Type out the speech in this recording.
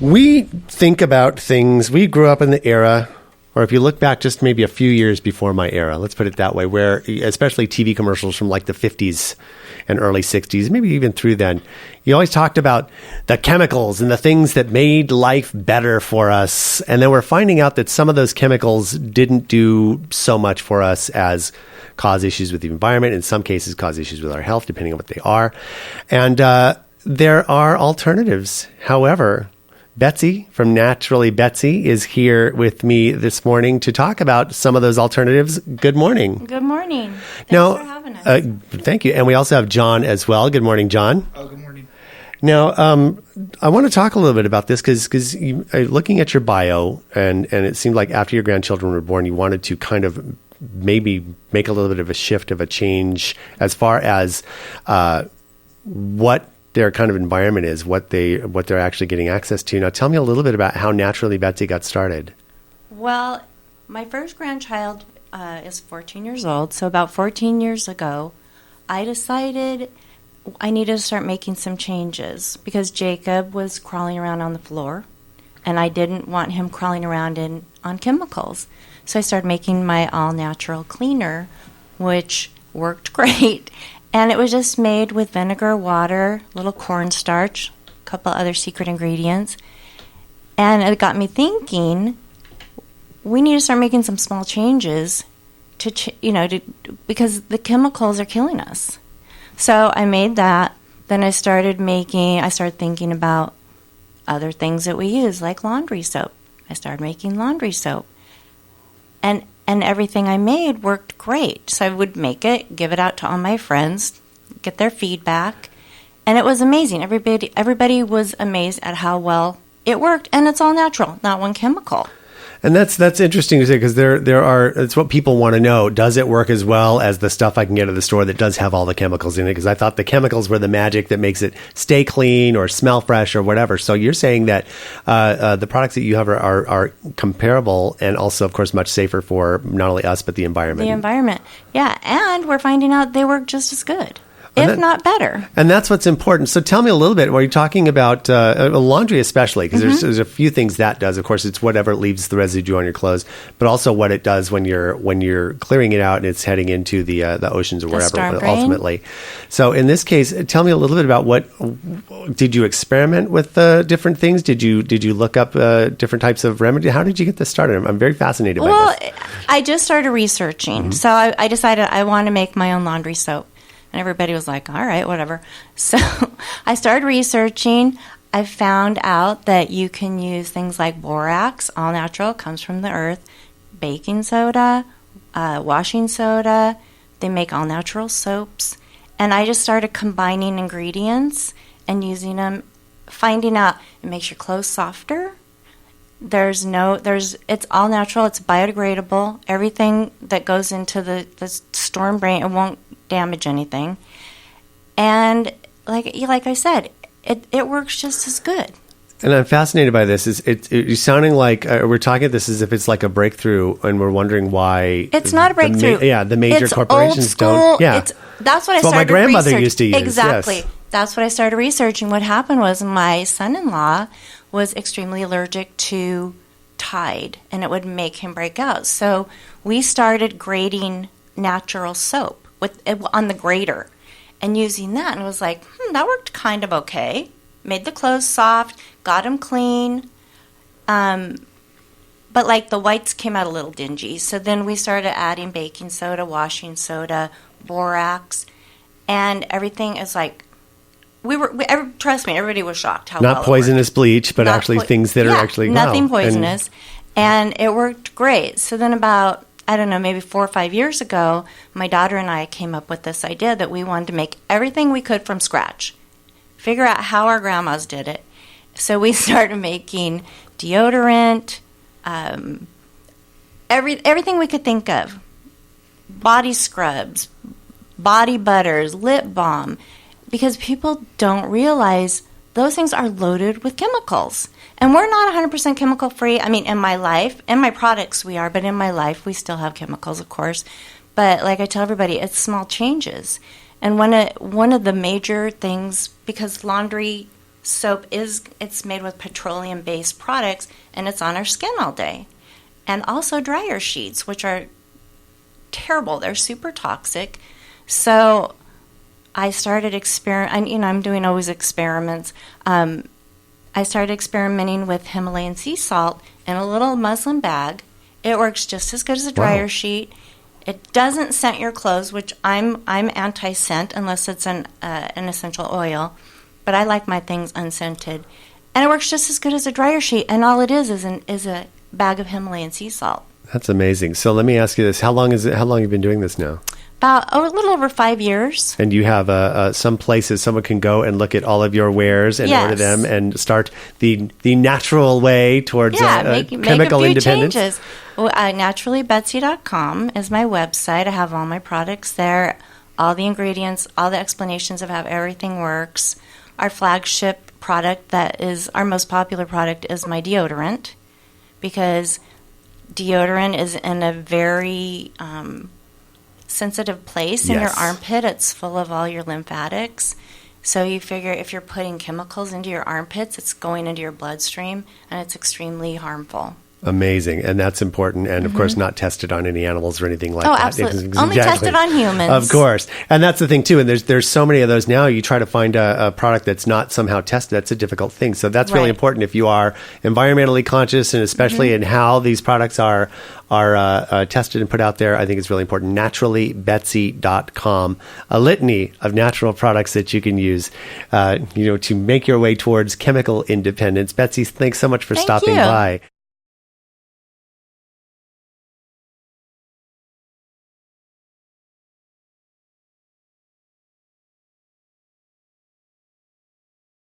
We think about things, we grew up in the era, or if you look back just maybe a few years before my era, let's put it that way, where especially TV commercials from like the 50s and early 60s, maybe even through then, you always talked about the chemicals and the things that made life better for us. And then we're finding out that some of those chemicals didn't do so much for us as cause issues with the environment, in some cases cause issues with our health, depending on what they are. And there are alternatives. However, Betsy from Naturally Betsy is here with me this morning to talk about some of those alternatives. Good morning. Good morning. Thanks for having us. Thank you. And we also have John as well. Good morning, John. Oh, good morning. Now, I want to talk a little bit about this because looking at your bio, and it seemed like after your grandchildren were born, you wanted to kind of maybe make a little bit of a shift, of a change as far as what their kind of environment is, what they're actually getting access to. Now, tell me a little bit about how Naturally Betsy got started. Well, my first grandchild is 14 years old, so about 14 years ago, I decided I needed to start making some changes because Jacob was crawling around on the floor, and I didn't want him crawling around on chemicals. So I started making my all-natural cleaner, which worked great. And it was just made with vinegar, water, little cornstarch, a couple other secret ingredients. And it got me thinking, we need to start making some small changes because the chemicals are killing us. So I made that. Then I started thinking about other things that we use, like laundry soap. I started making laundry soap. And everything I made worked great. So I would make it, give it out to all my friends, get their feedback. And it was amazing. Everybody was amazed at how well it worked. And it's all natural, not one chemical. And that's interesting to say because it's what people want to know. Does it work as well as the stuff I can get at the store that does have all the chemicals in it? Because I thought the chemicals were the magic that makes it stay clean or smell fresh or whatever. So you're saying that the products that you have are comparable and also, of course, much safer for not only us but the environment. The environment, yeah. And we're finding out they work just as good. If not better. And that's what's important. So tell me a little bit, were you talking about laundry especially? Because there's a few things that does. Of course, it's whatever leaves the residue on your clothes, but also what it does when you're clearing it out and it's heading into the oceans or wherever ultimately. So in this case, tell me a little bit about did you experiment with different things? Did you look up different types of remedy? How did you get this started? I'm very fascinated by this. Well, I just started researching. So I decided I want to make my own laundry soap. And everybody was like, all right, whatever. So I started researching. I found out that you can use things like borax, all natural, comes from the earth, baking soda, washing soda. They make all natural soaps. And I just started combining ingredients and using them, finding out it makes your clothes softer. It's all natural. It's biodegradable. Everything that goes into the storm drain, it won't damage anything. And like I said, it works just as good. And I'm fascinated by this. You're sounding like we're talking this as if it's like a breakthrough, and we're wondering why it's not a breakthrough. The major it's corporations old school. don't. Yeah, that's what I started. What my grandmother used to use. Exactly. Yes. That's what I started researching. What happened was my son-in-law was extremely allergic to Tide, and it would make him break out. So we started grating natural soap on the grater and using that, and it was like, that worked kind of okay. Made the clothes soft, got them clean, but like the whites came out a little dingy. So then we started adding baking soda, washing soda, borax, and everything is like, trust me, everybody was shocked how well not poisonous bleach, but actually things that are actually nothing poisonous, and it worked great. So then about, I don't know, maybe 4 or 5 years ago, my daughter and I came up with this idea that we wanted to make everything we could from scratch, figure out how our grandmas did it. So we started making deodorant, everything we could think of, body scrubs, body butters, lip balm, because people don't realize those things are loaded with chemicals. And we're not 100% chemical free. I mean, in my life, in my products we are, but in my life we still have chemicals, of course. But like I tell everybody, it's small changes. And one of the major things, because laundry soap it's made with petroleum-based products, and it's on our skin all day. And also dryer sheets, which are terrible. They're super toxic. So I started I'm doing always experiments. I started experimenting with Himalayan sea salt in a little muslin bag. It works just as good as a dryer sheet. It doesn't scent your clothes, which I'm anti-scent unless it's an essential oil. But I like my things unscented. And it works just as good as a dryer sheet. And all it is a bag of Himalayan sea salt. That's amazing. So let me ask you this. How long have you been doing this now? About a little over 5 years. And you have some places someone can go and look at all of your wares and order them and start the natural way towards chemical make a few independence. Changes. Naturallybetsy.com is my website. I have all my products there, all the ingredients, all the explanations of how everything works. Our flagship product, that is our most popular product, is my deodorant, because deodorant is in a very sensitive place in your armpit. It's full of all your lymphatics. So you figure if you're putting chemicals into your armpits, it's going into your bloodstream, and it's extremely harmful. Amazing. And that's important. And, of course, not tested on any animals or anything like that. Absolutely. Only tested on humans. Of course. And that's the thing, too. And there's so many of those now. You try to find a product that's not somehow tested. That's a difficult thing. So that's really important if you are environmentally conscious, and especially in how these products are tested and put out there. I think it's really important. Naturallybetsy.com. A litany of natural products that you can use to make your way towards chemical independence. Betsy, thanks so much for stopping by.